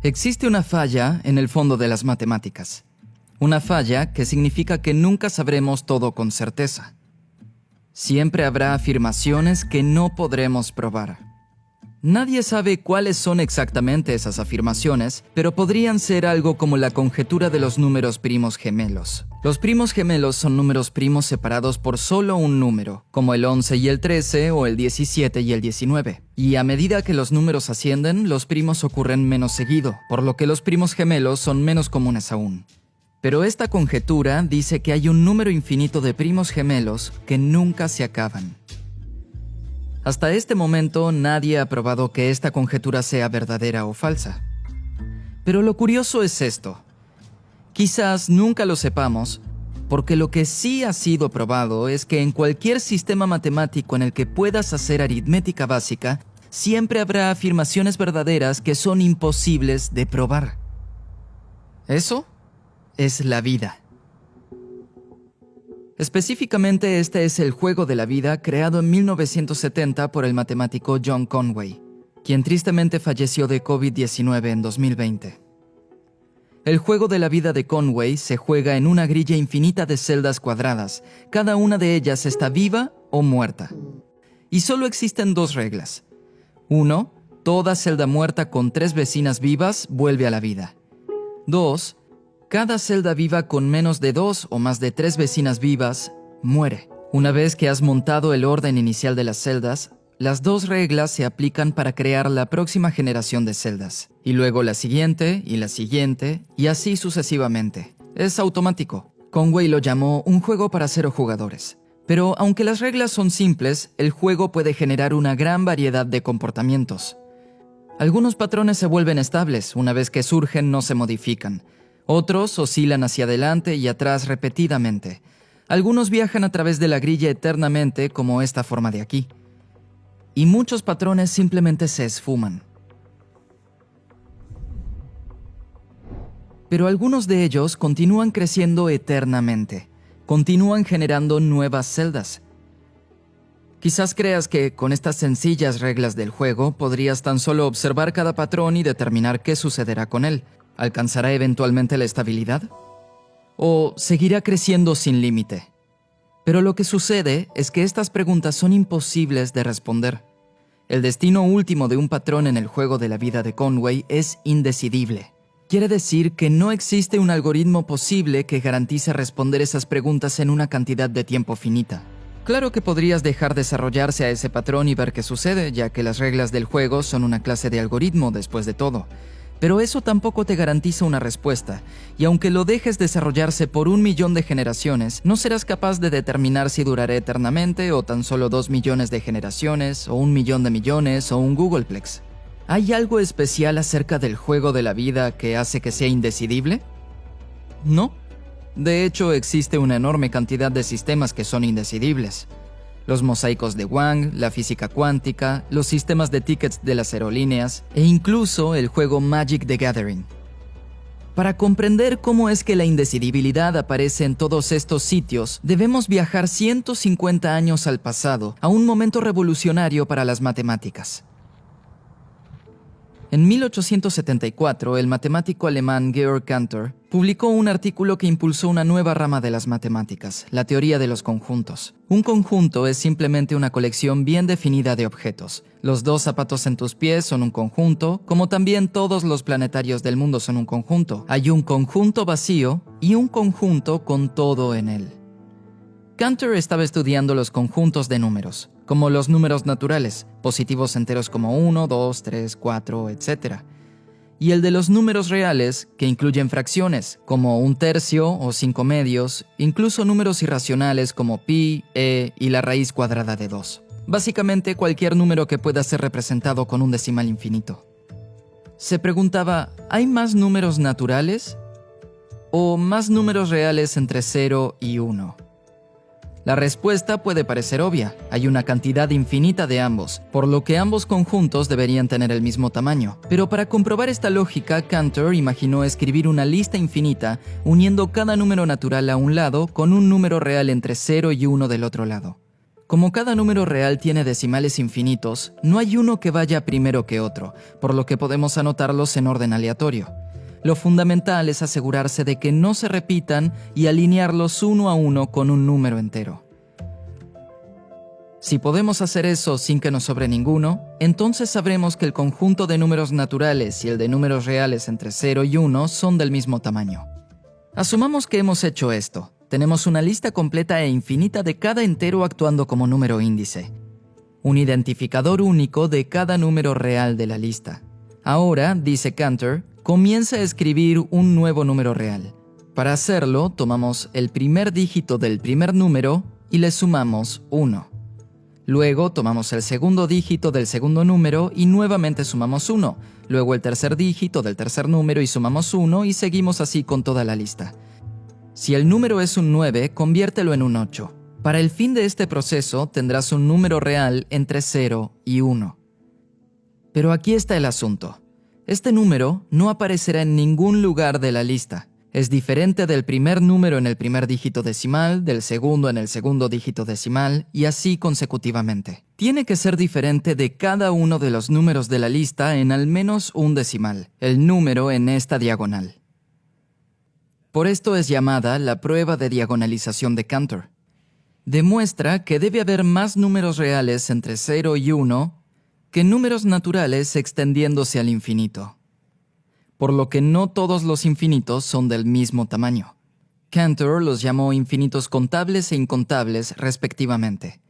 Existe una falla en el fondo de las matemáticas. Una falla que significa que nunca sabremos todo con certeza. Siempre habrá afirmaciones que no podremos probar. Nadie sabe cuáles son exactamente esas afirmaciones, pero podrían ser algo como la conjetura de los números primos gemelos. Los primos gemelos son números primos separados por solo un número, como el 11 y el 13 o el 17 y el 19. Y a medida que los números ascienden, los primos ocurren menos seguido, por lo que los primos gemelos son menos comunes aún. Pero esta conjetura dice que hay un número infinito de primos gemelos que nunca se acaban. Hasta este momento nadie ha probado que esta conjetura sea verdadera o falsa. Pero lo curioso es esto. Quizás nunca lo sepamos, porque lo que sí ha sido probado es que en cualquier sistema matemático en el que puedas hacer aritmética básica, siempre habrá afirmaciones verdaderas que son imposibles de probar. Eso es la vida. Específicamente, este es el juego de la vida creado en 1970 por el matemático John Conway, quien tristemente falleció de COVID-19 en 2020. El juego de la vida de Conway se juega en una grilla infinita de celdas cuadradas. Cada una de ellas está viva o muerta. Y solo existen dos reglas. 1. Toda celda muerta con 3 vecinas vivas vuelve a la vida. 2. Cada celda viva con menos de 2 o más de 3 vecinas vivas muere. Una vez que has montado el orden inicial de las celdas, las dos reglas se aplican para crear la próxima generación de celdas, y luego la siguiente, y así sucesivamente. Es automático. Conway lo llamó un juego para 0 jugadores. Pero aunque las reglas son simples, el juego puede generar una gran variedad de comportamientos. Algunos patrones se vuelven estables, una vez que surgen no se modifican. Otros oscilan hacia adelante y atrás repetidamente. Algunos viajan a través de la grilla eternamente, como esta forma de aquí. Y muchos patrones simplemente se esfuman. Pero algunos de ellos continúan creciendo eternamente. Continúan generando nuevas celdas. Quizás creas que con estas sencillas reglas del juego podrías tan solo observar cada patrón y determinar qué sucederá con él. ¿Alcanzará eventualmente la estabilidad? ¿O seguirá creciendo sin límite? Pero lo que sucede es que estas preguntas son imposibles de responder. El destino último de un patrón en el juego de la vida de Conway es indecidible. Quiere decir que no existe un algoritmo posible que garantice responder esas preguntas en una cantidad de tiempo finita. Claro que podrías dejar desarrollarse a ese patrón y ver qué sucede, ya que las reglas del juego son una clase de algoritmo después de todo. Pero eso tampoco te garantiza una respuesta, y aunque lo dejes desarrollarse por 1 millón de generaciones, no serás capaz de determinar si durará eternamente o tan solo 2 millones de generaciones, o 1 millón de millones, o un Googleplex. ¿Hay algo especial acerca del juego de la vida que hace que sea indecidible? No. De hecho, existe una enorme cantidad de sistemas que son indecidibles. Los mosaicos de Wang, la física cuántica, los sistemas de tickets de las aerolíneas e incluso el juego Magic the Gathering. Para comprender cómo es que la indecidibilidad aparece en todos estos sitios, debemos viajar 150 años al pasado, a un momento revolucionario para las matemáticas. En 1874, el matemático alemán Georg Cantor publicó un artículo que impulsó una nueva rama de las matemáticas, la teoría de los conjuntos. Un conjunto es simplemente una colección bien definida de objetos. Los 2 zapatos en tus pies son un conjunto, como también todos los planetarios del mundo son un conjunto. Hay un conjunto vacío y un conjunto con todo en él. Cantor estaba estudiando los conjuntos de números, como los números naturales, positivos enteros como 1, 2, 3, 4, etc. Y el de los números reales, que incluyen fracciones, como 1/3 o 5/2, incluso números irracionales como pi, y la raíz cuadrada de 2. Básicamente cualquier número que pueda ser representado con un decimal infinito. Se preguntaba, ¿hay más números naturales? ¿O más números reales entre 0 y 1? La respuesta puede parecer obvia. Hay una cantidad infinita de ambos, por lo que ambos conjuntos deberían tener el mismo tamaño. Pero para comprobar esta lógica, Cantor imaginó escribir una lista infinita uniendo cada número natural a un lado con un número real entre 0 y 1 del otro lado. Como cada número real tiene decimales infinitos, no hay uno que vaya primero que otro, por lo que podemos anotarlos en orden aleatorio. Lo fundamental es asegurarse de que no se repitan y alinearlos uno a uno con un número entero. Si podemos hacer eso sin que nos sobre ninguno, entonces sabremos que el conjunto de números naturales y el de números reales entre 0 y 1 son del mismo tamaño. Asumamos que hemos hecho esto. Tenemos una lista completa e infinita de cada entero actuando como número índice. Un identificador único de cada número real de la lista. Ahora, dice Cantor, comienza a escribir un nuevo número real. Para hacerlo, tomamos el primer dígito del primer número y le sumamos 1. Luego tomamos el segundo dígito del segundo número y nuevamente sumamos 1. Luego el tercer dígito del tercer número y sumamos 1 y seguimos así con toda la lista. Si el número es un 9, conviértelo en un 8. Para el fin de este proceso tendrás un número real entre 0 y 1. Pero aquí está el asunto. Este número no aparecerá en ningún lugar de la lista. Es diferente del primer número en el primer dígito decimal, del segundo en el segundo dígito decimal, y así consecutivamente. Tiene que ser diferente de cada uno de los números de la lista en al menos un decimal, el número en esta diagonal. Por esto es llamada la prueba de diagonalización de Cantor. Demuestra que debe haber más números reales entre 0 y 1 que números naturales extendiéndose al infinito, por lo que no todos los infinitos son del mismo tamaño. Cantor los llamó infinitos contables e incontables respectivamente.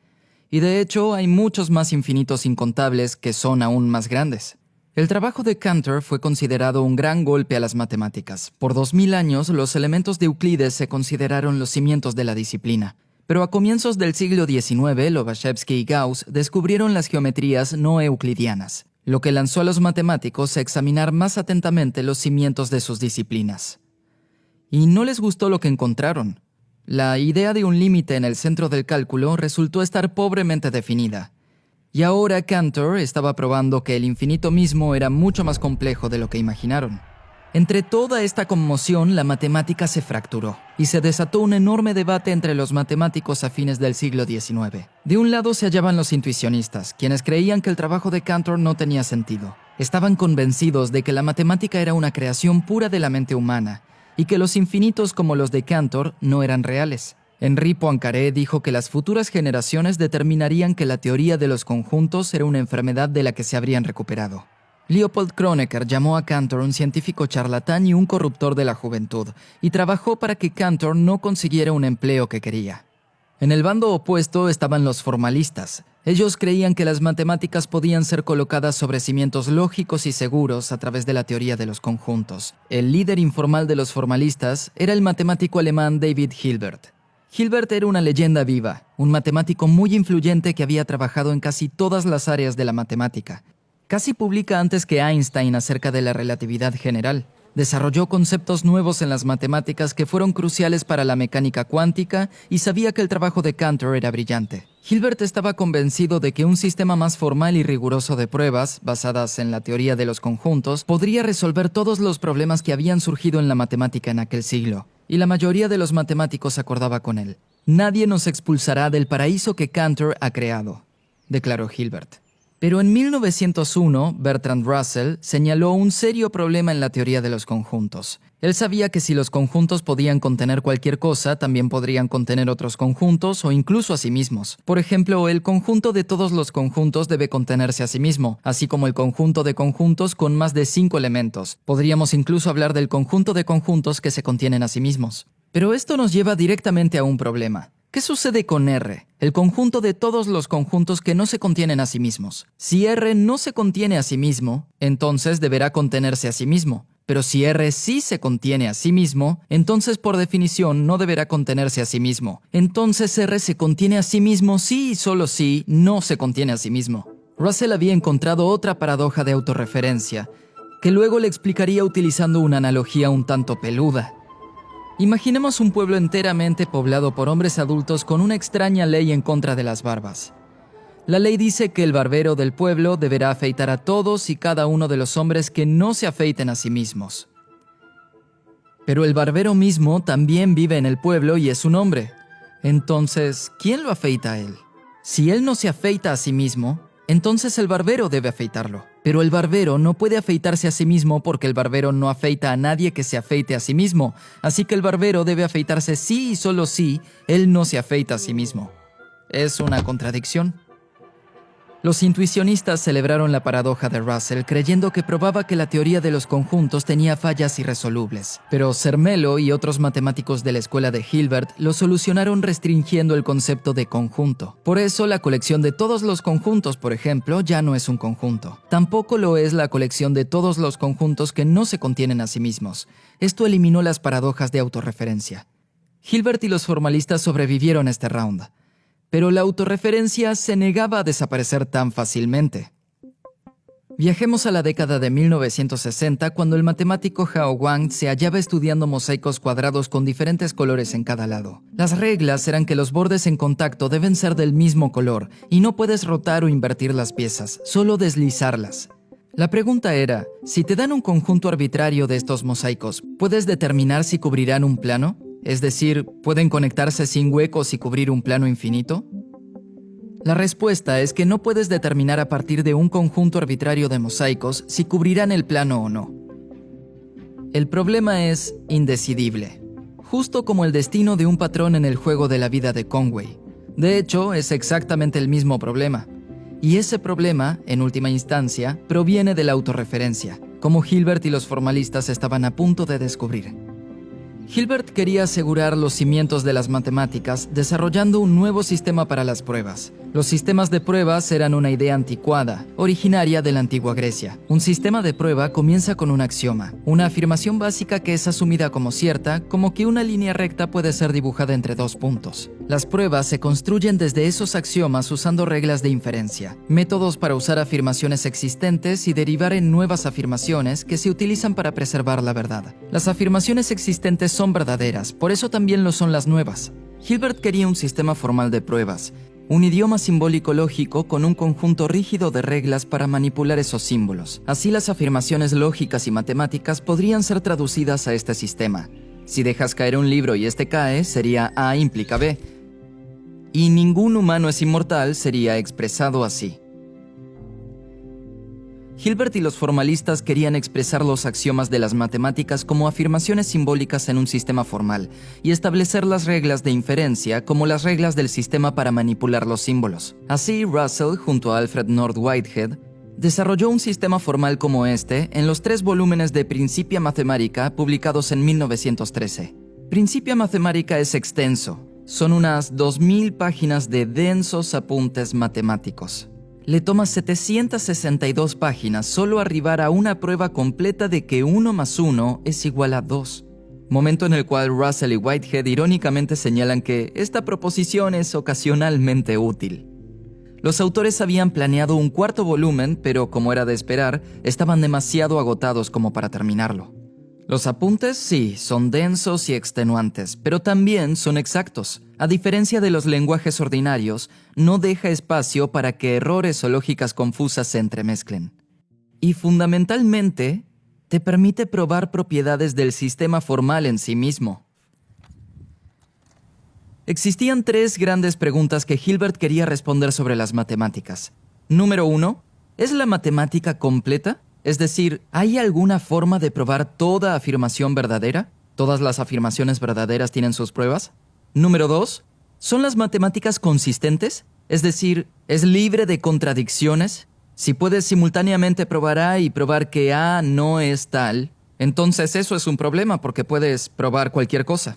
Y de hecho hay muchos más infinitos incontables que son aún más grandes. El trabajo de Cantor fue considerado un gran golpe a las matemáticas. Por 2000 años, los elementos de Euclides se consideraron los cimientos de la disciplina. Pero a comienzos del siglo XIX, Lobachevsky y Gauss descubrieron las geometrías no euclidianas, lo que lanzó a los matemáticos a examinar más atentamente los cimientos de sus disciplinas. Y no les gustó lo que encontraron. La idea de un límite en el centro del cálculo resultó estar pobremente definida. Y ahora Cantor estaba probando que el infinito mismo era mucho más complejo de lo que imaginaron. Entre toda esta conmoción, la matemática se fracturó y se desató un enorme debate entre los matemáticos a fines del siglo XIX. De un lado se hallaban los intuicionistas, quienes creían que el trabajo de Cantor no tenía sentido. Estaban convencidos de que la matemática era una creación pura de la mente humana y que los infinitos como los de Cantor no eran reales. Henri Poincaré dijo que las futuras generaciones determinarían que la teoría de los conjuntos era una enfermedad de la que se habrían recuperado. Leopold Kronecker llamó a Cantor un científico charlatán y un corruptor de la juventud, y trabajó para que Cantor no consiguiera un empleo que quería. En el bando opuesto estaban los formalistas. Ellos creían que las matemáticas podían ser colocadas sobre cimientos lógicos y seguros a través de la teoría de los conjuntos. El líder informal de los formalistas era el matemático alemán David Hilbert. Hilbert era una leyenda viva, un matemático muy influyente que había trabajado en casi todas las áreas de la matemática. Casi publica antes que Einstein acerca de la relatividad general. Desarrolló conceptos nuevos en las matemáticas que fueron cruciales para la mecánica cuántica y sabía que el trabajo de Cantor era brillante. Hilbert estaba convencido de que un sistema más formal y riguroso de pruebas, basadas en la teoría de los conjuntos, podría resolver todos los problemas que habían surgido en la matemática en aquel siglo. Y la mayoría de los matemáticos acordaba con él. Nadie nos expulsará del paraíso que Cantor ha creado, declaró Hilbert. Pero en 1901, Bertrand Russell señaló un serio problema en la teoría de los conjuntos. Él sabía que si los conjuntos podían contener cualquier cosa, también podrían contener otros conjuntos o incluso a sí mismos. Por ejemplo, el conjunto de todos los conjuntos debe contenerse a sí mismo, así como el conjunto de conjuntos con más de 5 elementos. Podríamos incluso hablar del conjunto de conjuntos que se contienen a sí mismos. Pero esto nos lleva directamente a un problema. ¿Qué sucede con R, el conjunto de todos los conjuntos que no se contienen a sí mismos? Si R no se contiene a sí mismo, entonces deberá contenerse a sí mismo. Pero si R sí se contiene a sí mismo, entonces por definición no deberá contenerse a sí mismo. Entonces R se contiene a sí mismo si y solo si no se contiene a sí mismo. Russell había encontrado otra paradoja de autorreferencia, que luego le explicaría utilizando una analogía un tanto peluda. Imaginemos un pueblo enteramente poblado por hombres adultos con una extraña ley en contra de las barbas. La ley dice que el barbero del pueblo deberá afeitar a todos y cada uno de los hombres que no se afeiten a sí mismos. Pero el barbero mismo también vive en el pueblo y es un hombre. Entonces, ¿quién lo afeita a él? Si él no se afeita a sí mismo, entonces el barbero debe afeitarlo. Pero el barbero no puede afeitarse a sí mismo porque el barbero no afeita a nadie que se afeite a sí mismo. Así que el barbero debe afeitarse sí y solo si él no se afeita a sí mismo. Es una contradicción. Los intuicionistas celebraron la paradoja de Russell creyendo que probaba que la teoría de los conjuntos tenía fallas irresolubles. Pero Zermelo y otros matemáticos de la escuela de Hilbert lo solucionaron restringiendo el concepto de conjunto. Por eso la colección de todos los conjuntos, por ejemplo, ya no es un conjunto. Tampoco lo es la colección de todos los conjuntos que no se contienen a sí mismos. Esto eliminó las paradojas de autorreferencia. Hilbert y los formalistas sobrevivieron a este round. Pero la autorreferencia se negaba a desaparecer tan fácilmente. Viajemos a la década de 1960, cuando el matemático Hao Wang se hallaba estudiando mosaicos cuadrados con diferentes colores en cada lado. Las reglas eran que los bordes en contacto deben ser del mismo color y no puedes rotar o invertir las piezas, solo deslizarlas. La pregunta era, si te dan un conjunto arbitrario de estos mosaicos, ¿puedes determinar si cubrirán un plano? Es decir, ¿pueden conectarse sin huecos y cubrir un plano infinito? La respuesta es que no puedes determinar a partir de un conjunto arbitrario de mosaicos si cubrirán el plano o no. El problema es indecidible, justo como el destino de un patrón en el juego de la vida de Conway. De hecho, es exactamente el mismo problema. Y ese problema, en última instancia, proviene de la autorreferencia, como Hilbert y los formalistas estaban a punto de descubrir. Hilbert quería asegurar los cimientos de las matemáticas desarrollando un nuevo sistema para las pruebas. Los sistemas de pruebas eran una idea anticuada, originaria de la antigua Grecia. Un sistema de prueba comienza con un axioma, una afirmación básica que es asumida como cierta, como que una línea recta puede ser dibujada entre dos puntos. Las pruebas se construyen desde esos axiomas usando reglas de inferencia, métodos para usar afirmaciones existentes y derivar en nuevas afirmaciones que se utilizan para preservar la verdad. Las afirmaciones existentes son verdaderas, por eso también lo son las nuevas. Hilbert quería un sistema formal de pruebas, un idioma simbólico lógico con un conjunto rígido de reglas para manipular esos símbolos. Así las afirmaciones lógicas y matemáticas podrían ser traducidas a este sistema. Si dejas caer un libro y este cae, sería A implica B. Y ningún humano es inmortal sería expresado así. Hilbert y los formalistas querían expresar los axiomas de las matemáticas como afirmaciones simbólicas en un sistema formal y establecer las reglas de inferencia como las reglas del sistema para manipular los símbolos. Así, Russell, junto a Alfred North Whitehead, desarrolló un sistema formal como este en los 3 volúmenes de Principia Mathematica publicados en 1913. Principia Mathematica es extenso. Son unas 2000 páginas de densos apuntes matemáticos. Le toma 762 páginas solo arribar a una prueba completa de que 1 más 1 es igual a 2. Momento en el cual Russell y Whitehead irónicamente señalan que esta proposición es ocasionalmente útil. Los autores habían planeado un 4º volumen, pero como era de esperar, estaban demasiado agotados como para terminarlo. Los apuntes, sí, son densos y extenuantes, pero también son exactos. A diferencia de los lenguajes ordinarios, no deja espacio para que errores o lógicas confusas se entremezclen. Y fundamentalmente, te permite probar propiedades del sistema formal en sí mismo. Existían 3 grandes preguntas que Hilbert quería responder sobre las matemáticas. Número 1, ¿es la matemática completa? Es decir, ¿hay alguna forma de probar toda afirmación verdadera? ¿Todas las afirmaciones verdaderas tienen sus pruebas? Número 2, ¿son las matemáticas consistentes? Es decir, ¿es libre de contradicciones? Si puedes simultáneamente probar A y probar que A no es tal, entonces eso es un problema porque puedes probar cualquier cosa.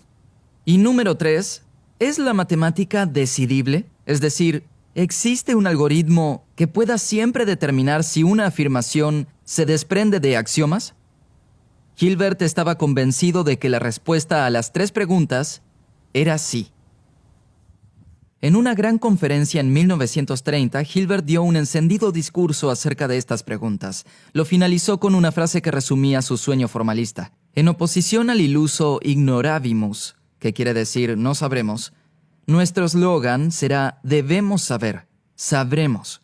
Y número 3, ¿es la matemática decidible? Es decir, ¿existe un algoritmo que pueda siempre determinar si una afirmación se desprende de axiomas? Hilbert estaba convencido de que la respuesta a las 3 preguntas era sí. En una gran conferencia en 1930, Hilbert dio un encendido discurso acerca de estas preguntas. Lo finalizó con una frase que resumía su sueño formalista. En oposición al iluso ignorabimus, que quiere decir no sabremos, nuestro eslogan será debemos saber, sabremos.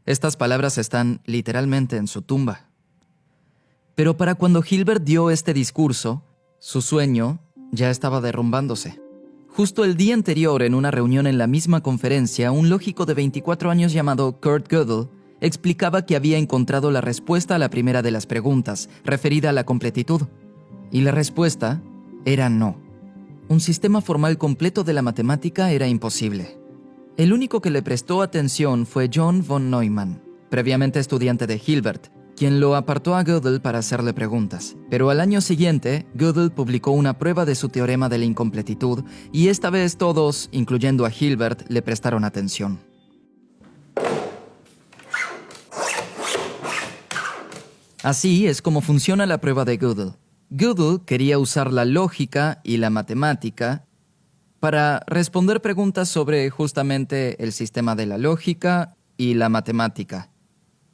Estas palabras están literalmente en su tumba. Pero para cuando Hilbert dio este discurso, su sueño ya estaba derrumbándose. Justo el día anterior, en una reunión en la misma conferencia, un lógico de 24 años llamado Kurt Gödel explicaba que había encontrado la respuesta a la primera de las preguntas, referida a la completitud. Y la respuesta era no. Un sistema formal completo de la matemática era imposible. El único que le prestó atención fue John von Neumann, previamente estudiante de Hilbert, quien lo apartó a Gödel para hacerle preguntas. Pero al año siguiente, Gödel publicó una prueba de su teorema de la incompletitud, y esta vez todos, incluyendo a Hilbert, le prestaron atención. Así es como funciona la prueba de Gödel. Gödel quería usar la lógica y la matemática para responder preguntas sobre justamente el sistema de la lógica y la matemática.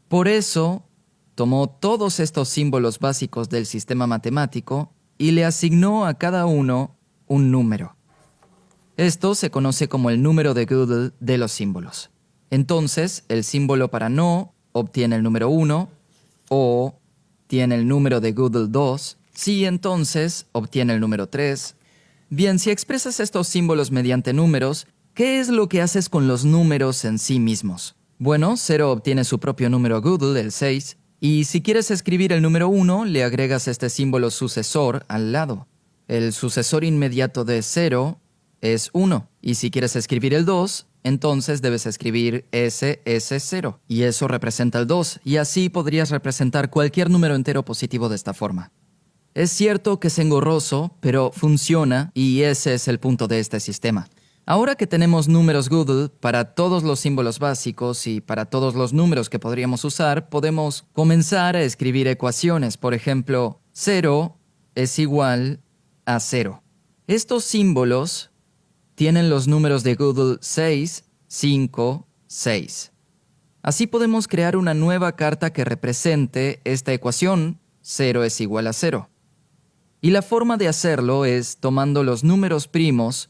Por eso, tomó todos estos símbolos básicos del sistema matemático y le asignó a cada uno un número. Esto se conoce como el número de Gödel de los símbolos. Entonces, el símbolo para no obtiene el número 1, o tiene el número de Gödel 2, sí, entonces obtiene el número 3. Bien, si expresas estos símbolos mediante números, ¿qué es lo que haces con los números en sí mismos? Bueno, 0 obtiene su propio número Gödel, el 6, y si quieres escribir el número 1, le agregas este símbolo sucesor al lado. El sucesor inmediato de 0 es 1, y si quieres escribir el 2, entonces debes escribir SS0, y eso representa el 2, y así podrías representar cualquier número entero positivo de esta forma. Es cierto que es engorroso, pero funciona, y ese es el punto de este sistema. Ahora que tenemos números Gödel para todos los símbolos básicos y para todos los números que podríamos usar, podemos comenzar a escribir ecuaciones. Por ejemplo, 0 es igual a 0. Estos símbolos tienen los números de Gödel 6, 5, 6. Así podemos crear una nueva carta que represente esta ecuación, 0 es igual a 0. Y la forma de hacerlo es tomando los números primos,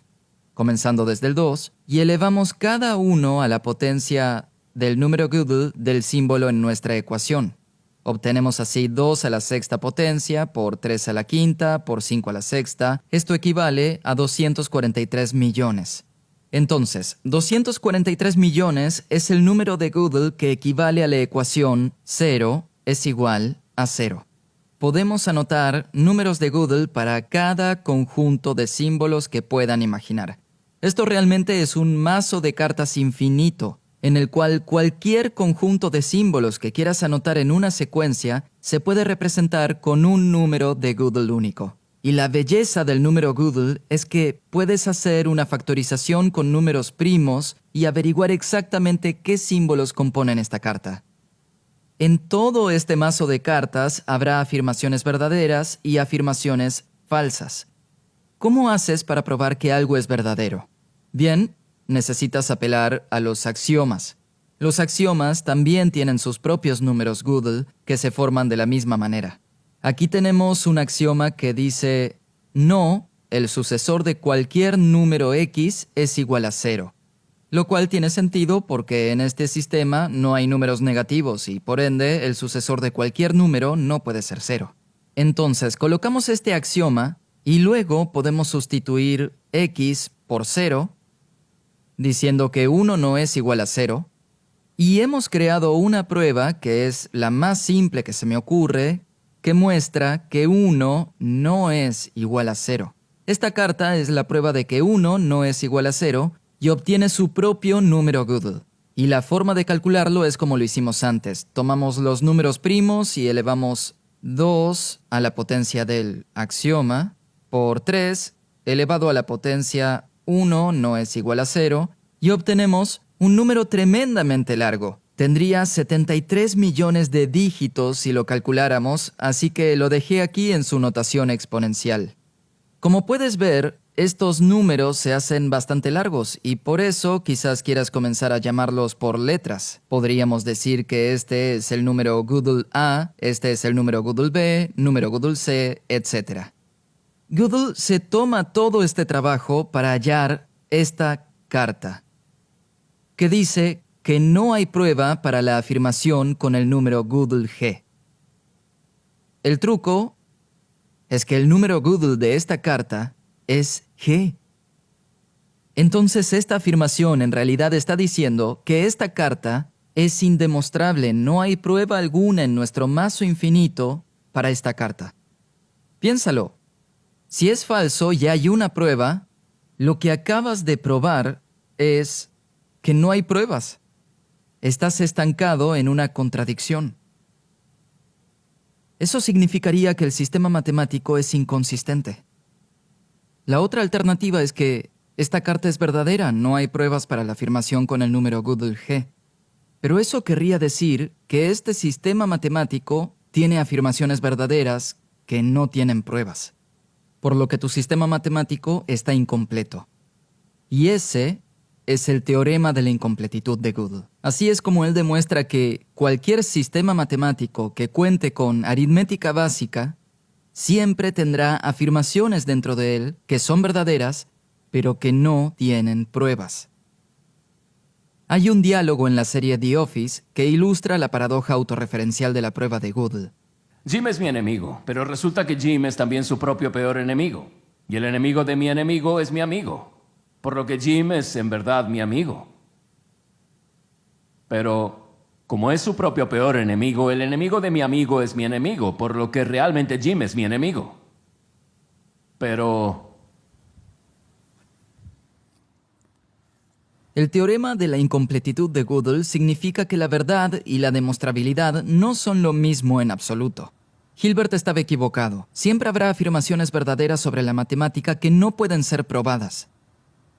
comenzando desde el 2, y elevamos cada uno a la potencia del número Gödel del símbolo en nuestra ecuación. Obtenemos así 2 a la sexta potencia por 3 a la quinta por 5 a la sexta. Esto equivale a 243 millones. Entonces, 243 millones es el número de Gödel que equivale a la ecuación 0 es igual a 0. Podemos anotar números de Gödel para cada conjunto de símbolos que puedan imaginar. Esto realmente es un mazo de cartas infinito, en el cual cualquier conjunto de símbolos que quieras anotar en una secuencia se puede representar con un número de Gödel único. Y la belleza del número Gödel es que puedes hacer una factorización con números primos y averiguar exactamente qué símbolos componen esta carta. En todo este mazo de cartas habrá afirmaciones verdaderas y afirmaciones falsas. ¿Cómo haces para probar que algo es verdadero? Bien, necesitas apelar a los axiomas. Los axiomas también tienen sus propios números Gödel que se forman de la misma manera. Aquí tenemos un axioma que dice: no, el sucesor de cualquier número x es igual a 0. Lo cual tiene sentido porque en este sistema no hay números negativos y por ende el sucesor de cualquier número no puede ser 0. Entonces colocamos este axioma y luego podemos sustituir x por 0, diciendo que 1 no es igual a 0, y hemos creado una prueba que es la más simple que se me ocurre, que muestra que 1 no es igual a 0. Esta carta es la prueba de que 1 no es igual a 0 y obtiene su propio número Gödel. Y la forma de calcularlo es como lo hicimos antes. Tomamos los números primos y elevamos 2 a la potencia del axioma por 3 elevado a la potencia 1 no es igual a 0 y obtenemos un número tremendamente largo. Tendría 73 millones de dígitos si lo calculáramos, así que lo dejé aquí en su notación exponencial. Como puedes ver, estos números se hacen bastante largos y por eso quizás quieras comenzar a llamarlos por letras. Podríamos decir que este es el número Gödel A, este es el número Gödel B, número Gödel C, etc. Gödel se toma todo este trabajo para hallar esta carta, que dice que no hay prueba para la afirmación con el número Gödel G. El truco es que el número Gödel de esta carta es G. Entonces esta afirmación en realidad está diciendo que esta carta es indemostrable, no hay prueba alguna en nuestro mazo infinito para esta carta. Piénsalo, si es falso y hay una prueba, lo que acabas de probar es que no hay pruebas. Estás estancado en una contradicción. Eso significaría que el sistema matemático es inconsistente. La otra alternativa es que esta carta es verdadera, no hay pruebas para la afirmación con el número Gödel G. Pero eso querría decir que este sistema matemático tiene afirmaciones verdaderas que no tienen pruebas, por lo que tu sistema matemático está incompleto. Y ese es el teorema de la incompletitud de Gödel. Así es como él demuestra que cualquier sistema matemático que cuente con aritmética básica siempre tendrá afirmaciones dentro de él que son verdaderas, pero que no tienen pruebas. Hay un diálogo en la serie The Office que ilustra la paradoja autorreferencial de la prueba de Gödel. Jim es mi enemigo, pero resulta que Jim es también su propio peor enemigo. Y el enemigo de mi enemigo es mi amigo. Por lo que Jim es en verdad mi amigo. Pero como es su propio peor enemigo, el enemigo de mi amigo es mi enemigo, por lo que realmente Jim es mi enemigo. Pero el teorema de la incompletitud de Gödel significa que la verdad y la demostrabilidad no son lo mismo en absoluto. Hilbert estaba equivocado. Siempre habrá afirmaciones verdaderas sobre la matemática que no pueden ser probadas.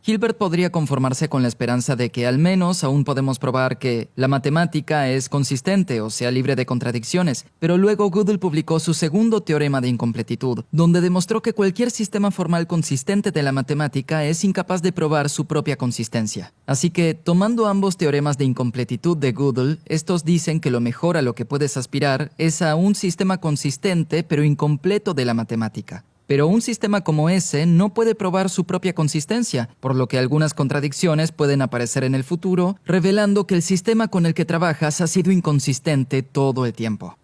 Hilbert podría conformarse con la esperanza de que al menos aún podemos probar que la matemática es consistente o sea libre de contradicciones, pero luego Gödel publicó su segundo teorema de incompletitud, donde demostró que cualquier sistema formal consistente de la matemática es incapaz de probar su propia consistencia. Así que, tomando ambos teoremas de incompletitud de Gödel, estos dicen que lo mejor a lo que puedes aspirar es a un sistema consistente pero incompleto de la matemática. Pero un sistema como ese no puede probar su propia consistencia, por lo que algunas contradicciones pueden aparecer en el futuro, revelando que el sistema con el que trabajas ha sido inconsistente todo el tiempo.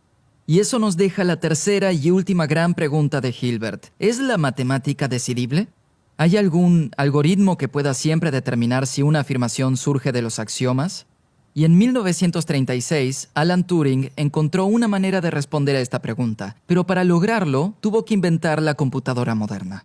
Y eso nos deja la tercera y última gran pregunta de Hilbert. ¿Es la matemática decidible? ¿Hay algún algoritmo que pueda siempre determinar si una afirmación surge de los axiomas? Y en 1936, Alan Turing encontró una manera de responder a esta pregunta, pero para lograrlo tuvo que inventar la computadora moderna.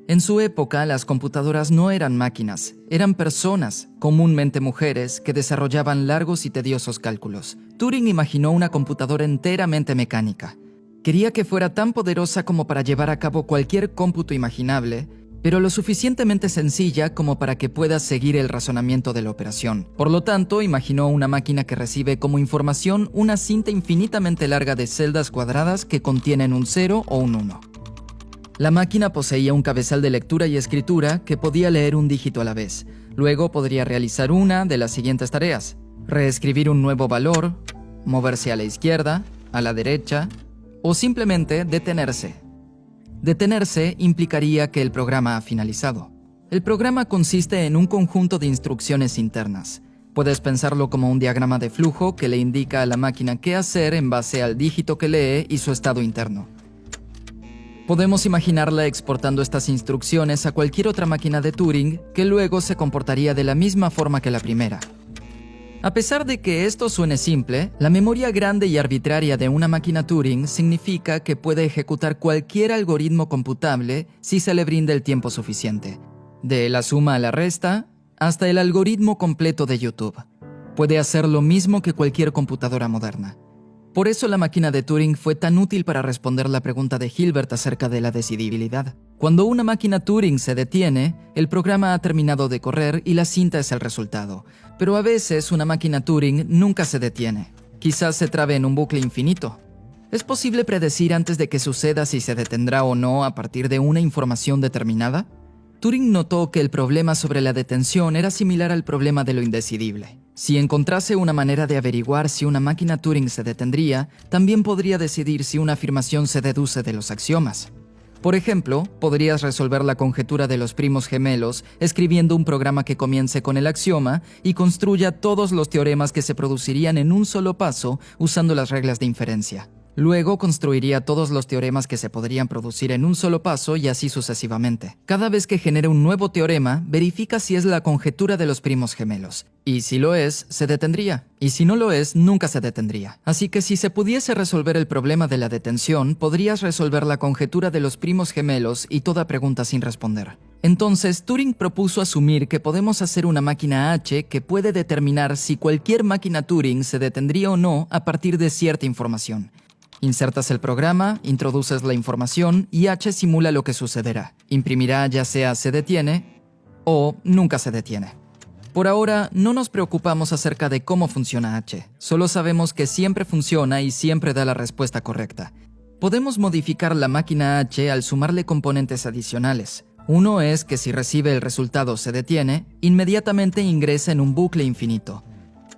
En su época, las computadoras no eran máquinas, eran personas, comúnmente mujeres, que desarrollaban largos y tediosos cálculos. Turing imaginó una computadora enteramente mecánica. Quería que fuera tan poderosa como para llevar a cabo cualquier cómputo imaginable, pero lo suficientemente sencilla como para que pueda seguir el razonamiento de la operación. Por lo tanto, imaginó una máquina que recibe como información una cinta infinitamente larga de celdas cuadradas que contienen un 0 o un 1. La máquina poseía un cabezal de lectura y escritura que podía leer un dígito a la vez. Luego podría realizar una de las siguientes tareas: reescribir un nuevo valor, moverse a la izquierda, a la derecha, o simplemente detenerse. Detenerse implicaría que el programa ha finalizado. El programa consiste en un conjunto de instrucciones internas. Puedes pensarlo como un diagrama de flujo que le indica a la máquina qué hacer en base al dígito que lee y su estado interno. Podemos imaginarla exportando estas instrucciones a cualquier otra máquina de Turing que luego se comportaría de la misma forma que la primera. A pesar de que esto suene simple, la memoria grande y arbitraria de una máquina Turing significa que puede ejecutar cualquier algoritmo computable si se le brinda el tiempo suficiente. De la suma a la resta, hasta el algoritmo completo de YouTube. Puede hacer lo mismo que cualquier computadora moderna. Por eso la máquina de Turing fue tan útil para responder la pregunta de Hilbert acerca de la decidibilidad. Cuando una máquina Turing se detiene, el programa ha terminado de correr y la cinta es el resultado. Pero a veces una máquina Turing nunca se detiene. Quizás se trabe en un bucle infinito. ¿Es posible predecir antes de que suceda si se detendrá o no a partir de una información determinada? Turing notó que el problema sobre la detención era similar al problema de lo indecidible. Si encontrase una manera de averiguar si una máquina Turing se detendría, también podría decidir si una afirmación se deduce de los axiomas. Por ejemplo, podrías resolver la conjetura de los primos gemelos escribiendo un programa que comience con el axioma y construya todos los teoremas que se producirían en un solo paso usando las reglas de inferencia. Luego construiría todos los teoremas que se podrían producir en un solo paso y así sucesivamente. Cada vez que genere un nuevo teorema, verifica si es la conjetura de los primos gemelos. Y si lo es, se detendría. Y si no lo es, nunca se detendría. Así que si se pudiese resolver el problema de la detención, podrías resolver la conjetura de los primos gemelos y toda pregunta sin responder. Entonces, Turing propuso asumir que podemos hacer una máquina H que puede determinar si cualquier máquina Turing se detendría o no a partir de cierta información. Insertas el programa, introduces la información y H simula lo que sucederá. Imprimirá ya sea se detiene o nunca se detiene. Por ahora, no nos preocupamos acerca de cómo funciona H. Solo sabemos que siempre funciona y siempre da la respuesta correcta. Podemos modificar la máquina H al sumarle componentes adicionales. Uno es que si recibe el resultado se detiene, inmediatamente ingresa en un bucle infinito.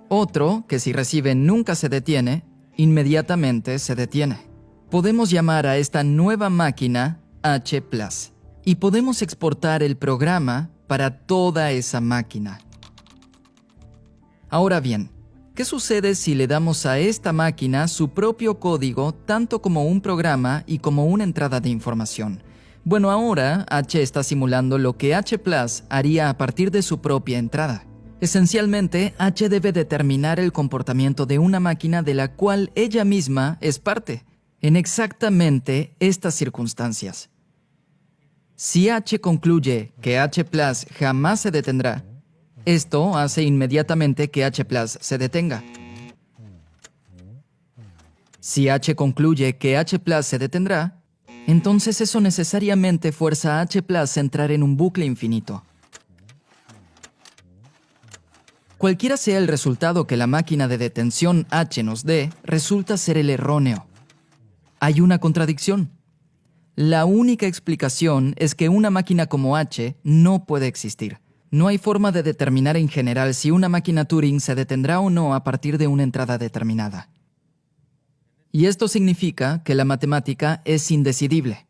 Otro, que si recibe nunca se detiene, inmediatamente se detiene. Podemos llamar a esta nueva máquina H+, y podemos exportar el programa para toda esa máquina. Ahora bien, ¿qué sucede si le damos a esta máquina su propio código tanto como un programa y como una entrada de información? Bueno, ahora H está simulando lo que H+ haría a partir de su propia entrada. Esencialmente, H debe determinar el comportamiento de una máquina de la cual ella misma es parte, en exactamente estas circunstancias. Si H concluye que H+ jamás se detendrá, esto hace inmediatamente que H+ se detenga. Si H concluye que H+ se detendrá, entonces eso necesariamente fuerza a H+ a entrar en un bucle infinito. Cualquiera sea el resultado que la máquina de detención H nos dé, resulta ser el erróneo. Hay una contradicción. La única explicación es que una máquina como H no puede existir. No hay forma de determinar en general si una máquina Turing se detendrá o no a partir de una entrada determinada. Y esto significa que la matemática es indecidible.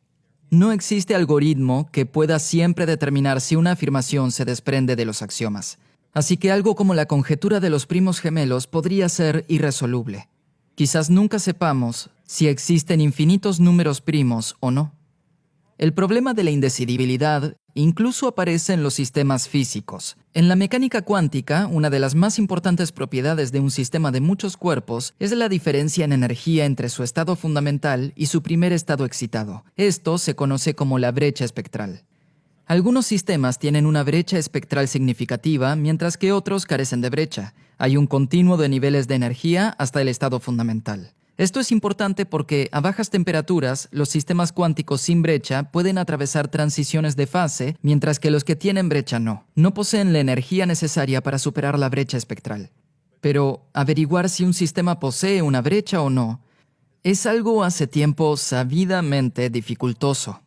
No existe algoritmo que pueda siempre determinar si una afirmación se desprende de los axiomas. Así que algo como la conjetura de los primos gemelos podría ser irresoluble. Quizás nunca sepamos si existen infinitos números primos o no. El problema de la indecidibilidad incluso aparece en los sistemas físicos. En la mecánica cuántica, una de las más importantes propiedades de un sistema de muchos cuerpos es la diferencia en energía entre su estado fundamental y su primer estado excitado. Esto se conoce como la brecha espectral. Algunos sistemas tienen una brecha espectral significativa, mientras que otros carecen de brecha. Hay un continuo de niveles de energía hasta el estado fundamental. Esto es importante porque a bajas temperaturas, los sistemas cuánticos sin brecha pueden atravesar transiciones de fase, mientras que los que tienen brecha no. No poseen la energía necesaria para superar la brecha espectral. Pero averiguar si un sistema posee una brecha o no es algo hace tiempo sabidamente dificultoso.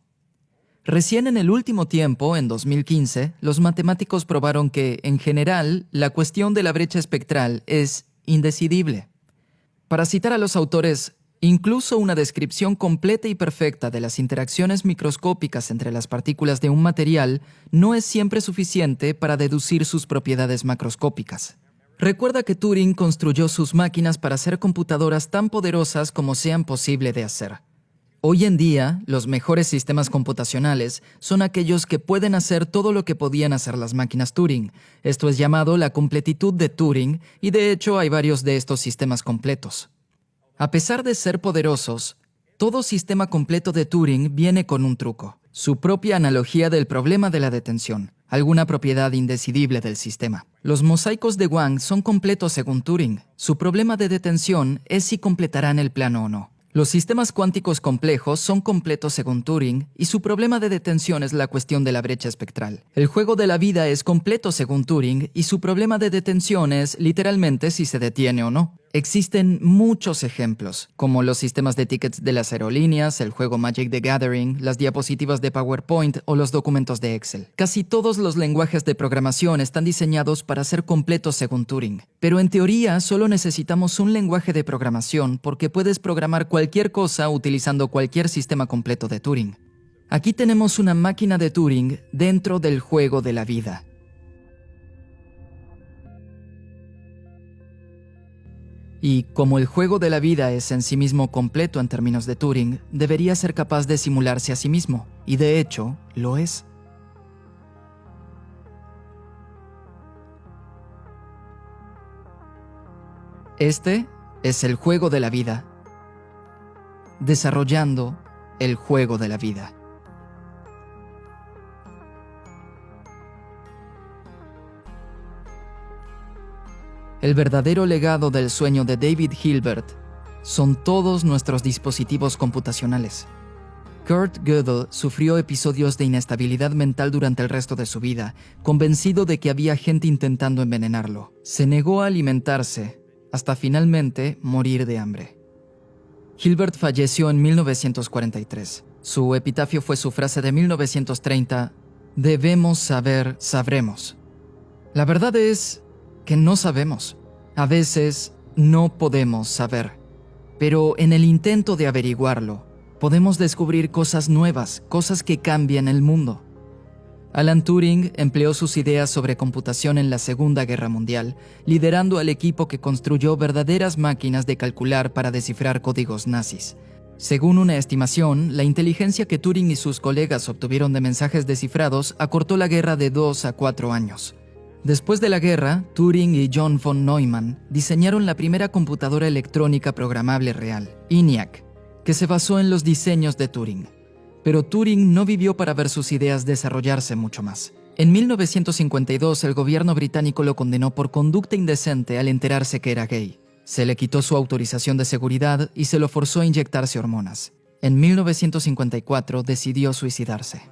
Recién en el último tiempo, en 2015, los matemáticos probaron que, en general, la cuestión de la brecha espectral es indecidible. Para citar a los autores, incluso una descripción completa y perfecta de las interacciones microscópicas entre las partículas de un material no es siempre suficiente para deducir sus propiedades macroscópicas. Recuerda que Turing construyó sus máquinas para ser computadoras tan poderosas como sean posible de hacer. Hoy en día, los mejores sistemas computacionales son aquellos que pueden hacer todo lo que podían hacer las máquinas Turing. Esto es llamado la completitud de Turing, y de hecho hay varios de estos sistemas completos. A pesar de ser poderosos, todo sistema completo de Turing viene con un truco: su propia analogía del problema de la detención, alguna propiedad indecidible del sistema. Los mosaicos de Wang son completos según Turing. Su problema de detención es si completarán el plano o no. Los sistemas cuánticos complejos son completos según Turing, y su problema de detención es la cuestión de la brecha espectral. El juego de la vida es completo según Turing, y su problema de detención es literalmente si se detiene o no. Existen muchos ejemplos, como los sistemas de tickets de las aerolíneas, el juego Magic the Gathering, las diapositivas de PowerPoint o los documentos de Excel. Casi todos los lenguajes de programación están diseñados para ser completos según Turing. Pero en teoría solo necesitamos un lenguaje de programación porque puedes programar cualquier cosa utilizando cualquier sistema completo de Turing. Aquí tenemos una máquina de Turing dentro del juego de la vida. Y como el juego de la vida es en sí mismo completo en términos de Turing, debería ser capaz de simularse a sí mismo, y de hecho, lo es. Este es el juego de la vida, desarrollando el juego de la vida. El verdadero legado del sueño de David Hilbert son todos nuestros dispositivos computacionales. Kurt Gödel sufrió episodios de inestabilidad mental durante el resto de su vida, convencido de que había gente intentando envenenarlo. Se negó a alimentarse, hasta finalmente morir de hambre. Hilbert falleció en 1943. Su epitafio fue su frase de 1930, «Debemos saber, sabremos». La verdad es que no sabemos. A veces no podemos saber. Pero en el intento de averiguarlo, podemos descubrir cosas nuevas, cosas que cambian el mundo. Alan Turing empleó sus ideas sobre computación en la Segunda Guerra Mundial, liderando al equipo que construyó verdaderas máquinas de calcular para descifrar códigos nazis. Según una estimación, la inteligencia que Turing y sus colegas obtuvieron de mensajes descifrados acortó la guerra de 2 a 4 años. Después de la guerra, Turing y John von Neumann diseñaron la primera computadora electrónica programable real, ENIAC, que se basó en los diseños de Turing. Pero Turing no vivió para ver sus ideas desarrollarse mucho más. En 1952, el gobierno británico lo condenó por conducta indecente al enterarse que era gay. Se le quitó su autorización de seguridad y se lo forzó a inyectarse hormonas. En 1954 decidió suicidarse.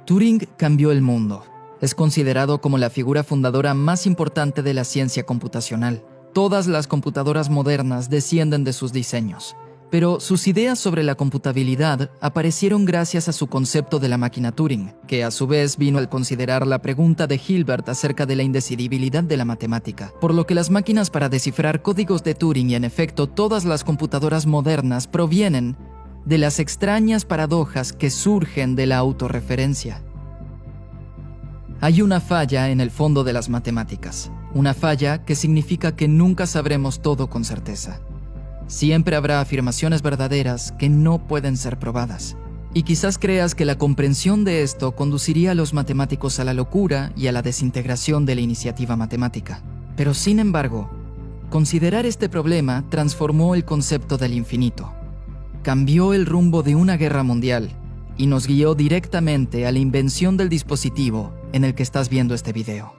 Turing cambió el mundo. Es considerado como la figura fundadora más importante de la ciencia computacional. Todas las computadoras modernas descienden de sus diseños. Pero sus ideas sobre la computabilidad aparecieron gracias a su concepto de la máquina Turing, que a su vez vino al considerar la pregunta de Hilbert acerca de la indecidibilidad de la matemática. Por lo que las máquinas para descifrar códigos de Turing y en efecto todas las computadoras modernas provienen de las extrañas paradojas que surgen de la autorreferencia. Hay una falla en el fondo de las matemáticas, una falla que significa que nunca sabremos todo con certeza. Siempre habrá afirmaciones verdaderas que no pueden ser probadas. Y quizás creas que la comprensión de esto conduciría a los matemáticos a la locura y a la desintegración de la iniciativa matemática. Pero sin embargo, considerar este problema transformó el concepto del infinito. Cambió el rumbo de una guerra mundial y nos guió directamente a la invención del dispositivo en el que estás viendo este video.